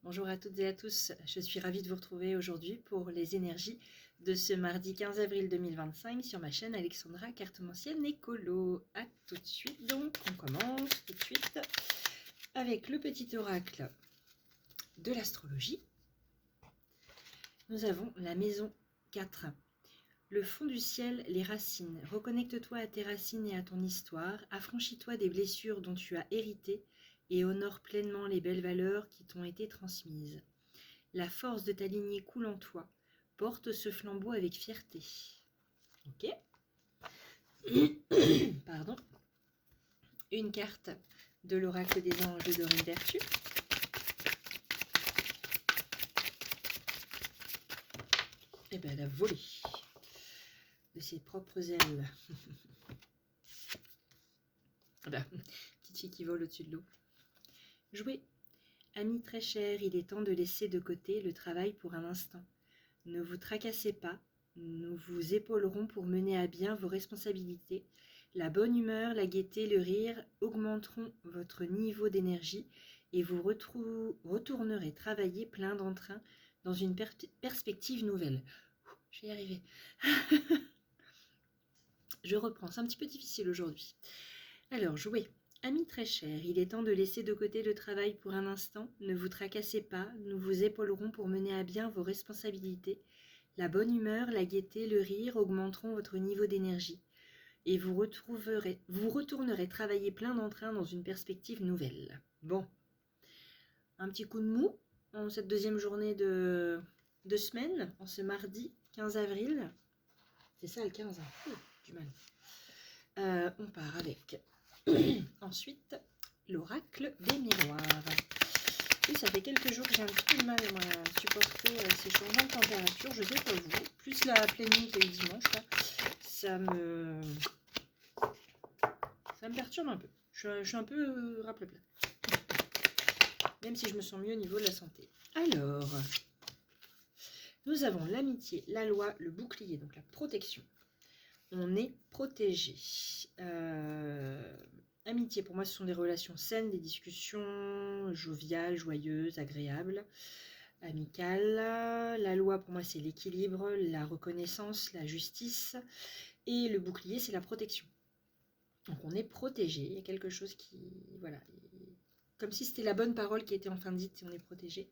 Bonjour à toutes et à tous, je suis ravie de vous retrouver aujourd'hui pour les énergies de ce mardi 15 avril 2025 sur ma chaîne Alexandra Cartomancienne Écolo. A tout de suite donc, on commence tout de suite avec le petit oracle de l'astrologie. Nous avons la maison 4. Le fond du ciel, les racines. Reconnecte-toi à tes racines et à ton histoire. Affranchis-toi des blessures dont tu as hérité et honore pleinement les belles valeurs qui t'ont été transmises. La force de ta lignée coule en toi. Porte ce flambeau avec fierté. Ok. Pardon. Une carte de l'oracle des anges de Dorine Vertu. Et bien, elle a volé de ses propres ailes. Petite fille qui vole au-dessus de l'eau. Jouer. Ami très cher, il est temps de laisser de côté le travail pour un instant. Ne vous tracassez pas, nous vous épaulerons pour mener à bien vos responsabilités. La bonne humeur, la gaieté, le rire augmenteront votre niveau d'énergie et vous retournerez travailler plein d'entrain dans une perspective nouvelle. Je vais y arriver. Je reprends, c'est un petit peu difficile aujourd'hui. Alors, jouez. Amis très chers, il est temps de laisser de côté le travail pour un instant. Ne vous tracassez pas, nous vous épaulerons pour mener à bien vos responsabilités. La bonne humeur, la gaieté, le rire augmenteront votre niveau d'énergie et vous retournerez travailler plein d'entrain dans une perspective nouvelle. Bon, un petit coup de mou en cette deuxième journée de semaine, en ce mardi 15 avril. C'est ça le 15, hein. Du mal. On part avec ensuite l'oracle des miroirs. Oui, ça fait quelques jours que j'ai un petit peu de mal à supporter ces changements de température. Je sais pas vous, plus la pleine nuit que le dimanche, là, ça me perturbe un peu. Je suis un peu raplapla. Même si je me sens mieux au niveau de la santé. Alors, nous avons l'amitié, la loi, le bouclier, donc la protection. On est protégé. Amitié, pour moi, ce sont des relations saines, des discussions joviales, joyeuses, agréables, amicales. La loi, pour moi, c'est l'équilibre, la reconnaissance, la justice. Et le bouclier, c'est la protection. Donc, on est protégé. Il y a quelque chose qui... Voilà. Comme si c'était la bonne parole qui était enfin dite, on est protégé.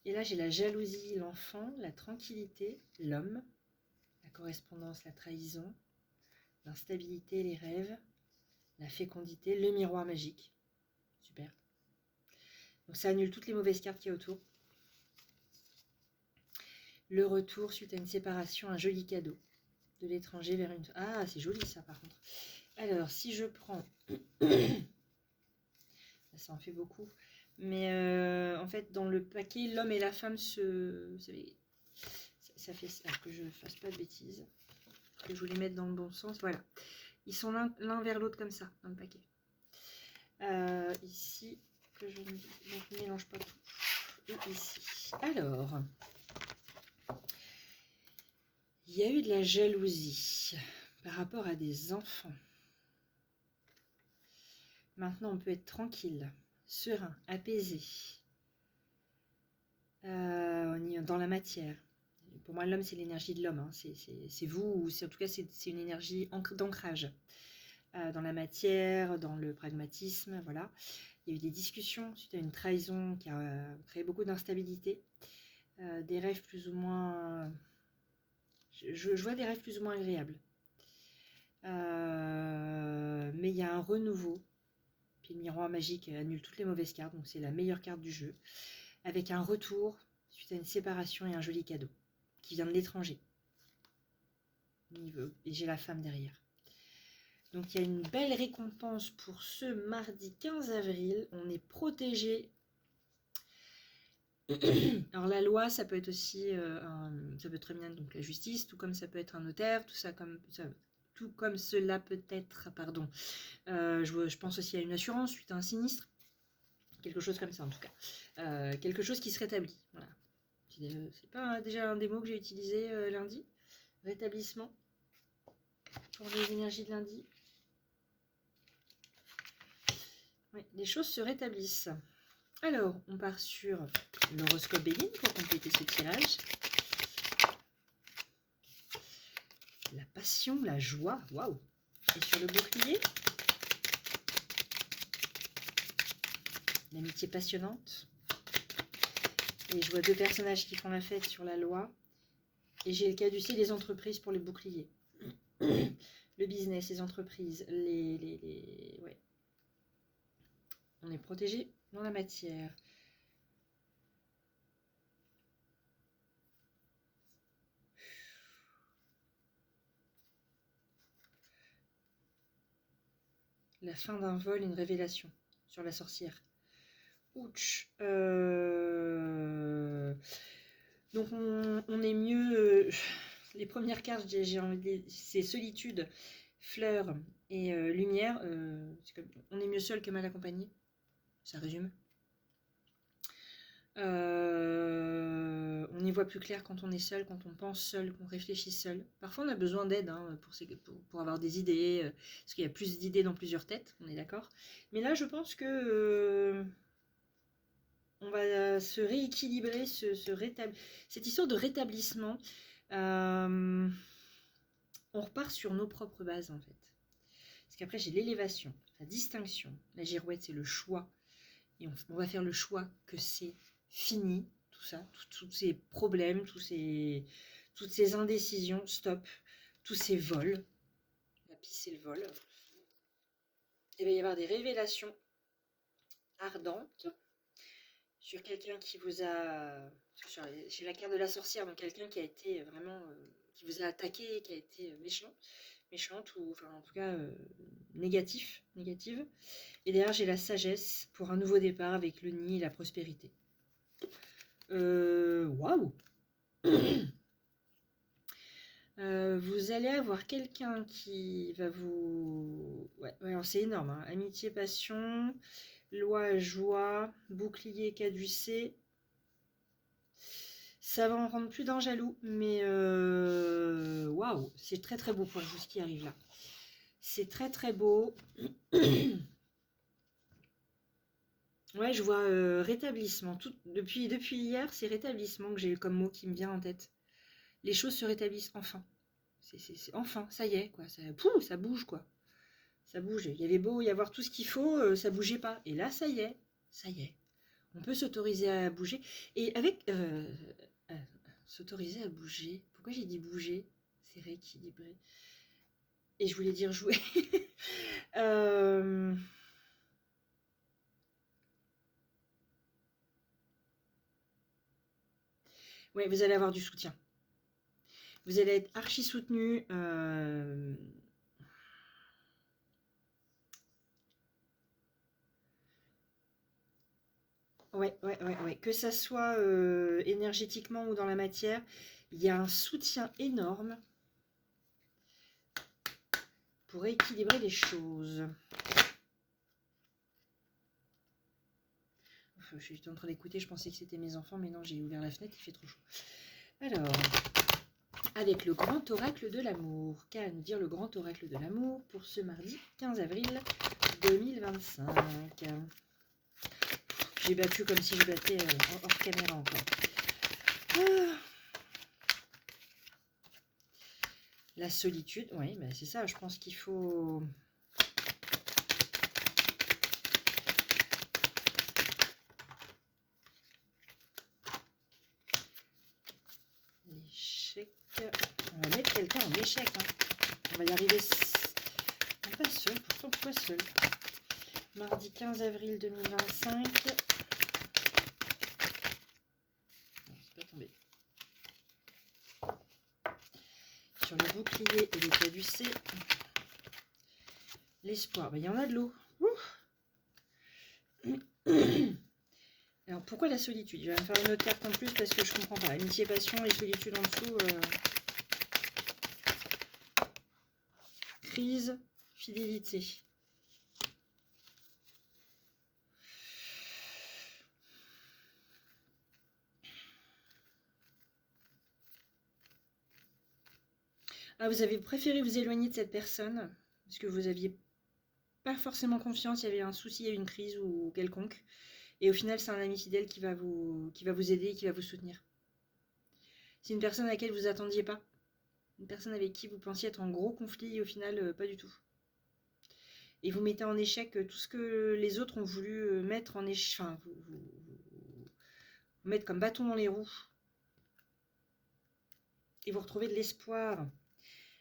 Et là, j'ai la jalousie, l'enfant, la tranquillité, l'homme, la correspondance, la trahison, l'instabilité, les rêves, la fécondité, le miroir magique. Super. Donc ça annule toutes les mauvaises cartes qu'il y a autour. Le retour suite à une séparation, un joli cadeau de l'étranger vers une... Ah, c'est joli ça par contre. Alors, si je prends... ça en fait beaucoup. Mais en fait, dans le paquet, l'homme et la femme se... Vous savez, ça fait ça, que je ne fasse pas de bêtises. Que je voulais mettre dans le bon sens. Voilà. Ils sont l'un vers l'autre comme ça, dans le paquet. Ici, que je ne mélange pas tout. Et ici. Alors, il y a eu de la jalousie par rapport à des enfants. Maintenant, on peut être tranquille, serein, apaisé. Dans la matière. Pour moi, l'homme, c'est l'énergie de l'homme. Hein. C'est vous, ou en tout cas, c'est une énergie d'ancrage. Dans la matière, dans le pragmatisme, voilà. Il y a eu des discussions suite à une trahison qui a créé beaucoup d'instabilité. Des rêves plus ou moins... Je vois des rêves plus ou moins agréables. Mais il y a un renouveau. Puis le miroir magique annule toutes les mauvaises cartes, donc c'est la meilleure carte du jeu. Avec un retour suite à une séparation et un joli cadeau qui vient de l'étranger. Et j'ai la femme derrière. Donc il y a une belle récompense pour ce mardi 15 avril. On est protégé. Alors la loi, ça peut être aussi, ça peut être très bien donc la justice, tout comme ça peut être un notaire, tout comme cela peut être, pardon. Je pense aussi à une assurance suite à un sinistre, quelque chose comme ça en tout cas. Quelque chose qui se rétablit. Voilà. C'est pas déjà un des mots que j'ai utilisé lundi. Rétablissement pour les énergies de lundi. Oui, les choses se rétablissent. Alors, on part sur l'horoscope Béline pour compléter ce tirage. La passion, la joie, waouh! Et sur le bouclier, l'amitié passionnante. Et je vois deux personnages qui font la fête sur la loi. Et j'ai le caducée, les entreprises pour les boucliers. Le business, les entreprises, ouais. On est protégé dans la matière. La fin d'un vol, une révélation sur la sorcière. Ouch. Donc on est mieux. Les premières cartes, j'ai envie, c'est solitude, fleurs et lumière. On est mieux seul que mal accompagné. Ça résume. On y voit plus clair quand on est seul, quand on pense seul, qu'on réfléchit seul. Parfois on a besoin d'aide hein, pour avoir des idées, parce qu'il y a plus d'idées dans plusieurs têtes, on est d'accord. Mais là je pense que on va se rééquilibrer, cette histoire de rétablissement. On repart sur nos propres bases en fait. Parce qu'après j'ai l'élévation, la distinction. La girouette c'est le choix. Et on va faire le choix que c'est fini, tout ça, tous ces problèmes, toutes ces indécisions, stop, tous ces vols. La pisse et le vol. Il va y avoir des révélations ardentes sur quelqu'un qui vous a... J'ai la carte de la sorcière, donc quelqu'un qui a été vraiment... qui vous a attaqué, qui a été méchante, ou enfin en tout cas négative. Et derrière j'ai la sagesse pour un nouveau départ avec le nid et la prospérité. Waouh. Vous allez avoir quelqu'un qui va vous... Ouais, alors c'est énorme. Hein. Amitié, passion, loi, joie, bouclier, caducé. Ça va en rendre plus d'un jaloux, mais waouh, c'est très très beau pour vous ce qui arrive là. C'est très très beau. Ouais, je vois rétablissement. Depuis hier, c'est rétablissement que j'ai comme mot qui me vient en tête. Les choses se rétablissent enfin. Enfin, ça y est, quoi. Ça bouge, quoi. Ça bouge. Il y avait beau y avoir tout ce qu'il faut, ça bougeait pas. Et là, ça y est. On peut s'autoriser à bouger. Et avec... s'autoriser à bouger. Pourquoi j'ai dit bouger? C'est rééquilibrer. Et je voulais dire jouer. Ouais, vous allez avoir du soutien. Vous allez être archi soutenu. Ouais. Que ça soit énergétiquement ou dans la matière, il y a un soutien énorme pour équilibrer les choses. J'étais en train d'écouter, je pensais que c'était mes enfants, mais non, j'ai ouvert la fenêtre, il fait trop chaud. Alors, avec le grand oracle de l'amour, qu'a à nous dire le grand oracle de l'amour pour ce mardi 15 avril 2025. J'ai battu comme si je battais hors caméra encore. La solitude, oui, bah c'est ça, je pense qu'il faut... L'échec. On va mettre quelqu'un en échec. Hein. On va y arriver. Pas seul, pourtant pas seul. Mardi 15 avril 2025. Non, c'est pas tombé. Sur le bouclier et le caducé. L'espoir. Il y en a de l'eau. Alors pourquoi la solitude? Je vais me faire une autre carte en plus parce que je comprends pas. Amitié, passion et solitude en dessous. Crise, fidélité. Ah, vous avez préféré vous éloigner de cette personne parce que vous aviez pas forcément confiance, il y avait un souci, une crise ou quelconque. Et au final, c'est un ami fidèle qui va vous aider et qui va vous soutenir. C'est une personne à laquelle vous attendiez pas. Une personne avec qui vous pensiez être en gros conflit et au final, pas du tout. Et vous mettez en échec tout ce que les autres ont voulu mettre en échec, enfin, vous mettre comme bâton dans les roues. Et vous retrouvez de l'espoir.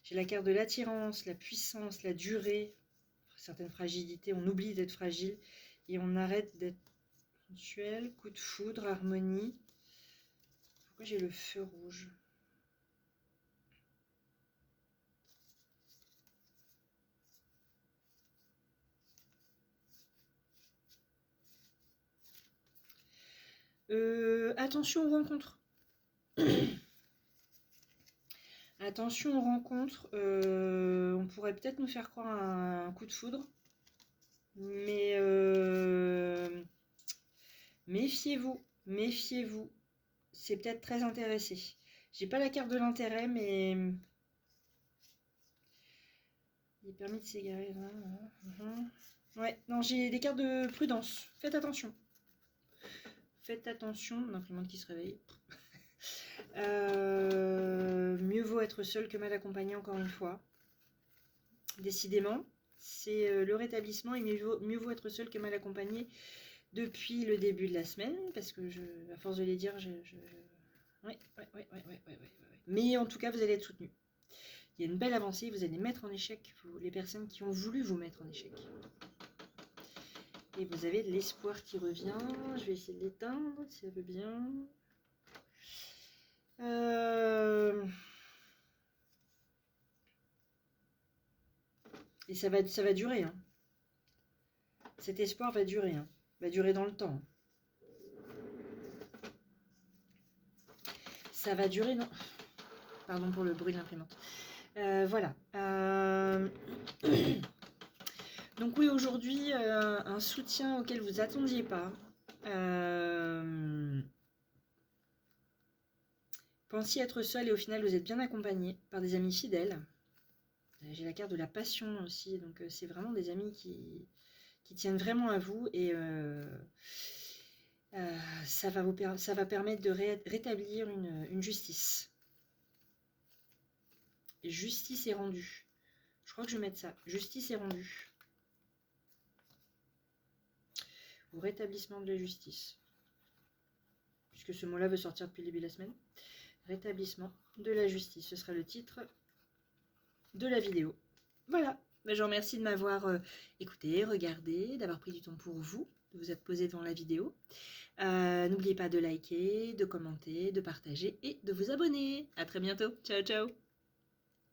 J'ai la carte de l'attirance, la puissance, la durée, certaines fragilités. On oublie d'être fragile et on arrête d'être sensuel. Coup de foudre, harmonie. Pourquoi j'ai le feu rouge ? Attention aux rencontres. Attention aux rencontres. On pourrait peut-être nous faire croire à un coup de foudre. Mais méfiez-vous. Méfiez-vous. C'est peut-être très intéressé. J'ai pas la carte de l'intérêt, mais il est permis de s'égarer. Ouais, non, j'ai des cartes de prudence. Faites attention. Faites attention. L'imprimante qui se réveille. Mieux vaut être seul que mal accompagné, encore une fois. Décidément, c'est le rétablissement et mieux vaut être seul que mal accompagné depuis le début de la semaine, parce que à force de les dire, ouais. Mais en tout cas, vous allez être soutenu. Il y a une belle avancée, vous allez mettre en échec les personnes qui ont voulu vous mettre en échec. Et vous avez de l'espoir qui revient. Je vais essayer de l'éteindre, si ça veut bien. Et ça va durer. Hein. Cet espoir va durer. Hein. Va durer dans le temps. Ça va durer... Non. Pardon pour le bruit de l'imprimante. Voilà. Donc oui, aujourd'hui, un soutien auquel vous attendiez pas. Pensiez être seul et au final, vous êtes bien accompagné par des amis fidèles. J'ai la carte de la passion aussi, donc c'est vraiment des amis qui tiennent vraiment à vous et ça va permettre de rétablir une justice. Et justice est rendue. Je crois que je vais mettre ça. Justice est rendue. Au rétablissement de la justice. Puisque ce mot-là veut sortir depuis le début de la semaine. Rétablissement de la justice. Ce sera le titre de la vidéo. Voilà. Je vous remercie de m'avoir écouté, regardé, d'avoir pris du temps pour vous, de vous être posé devant la vidéo. N'oubliez pas de liker, de commenter, de partager et de vous abonner. À très bientôt. Ciao, ciao.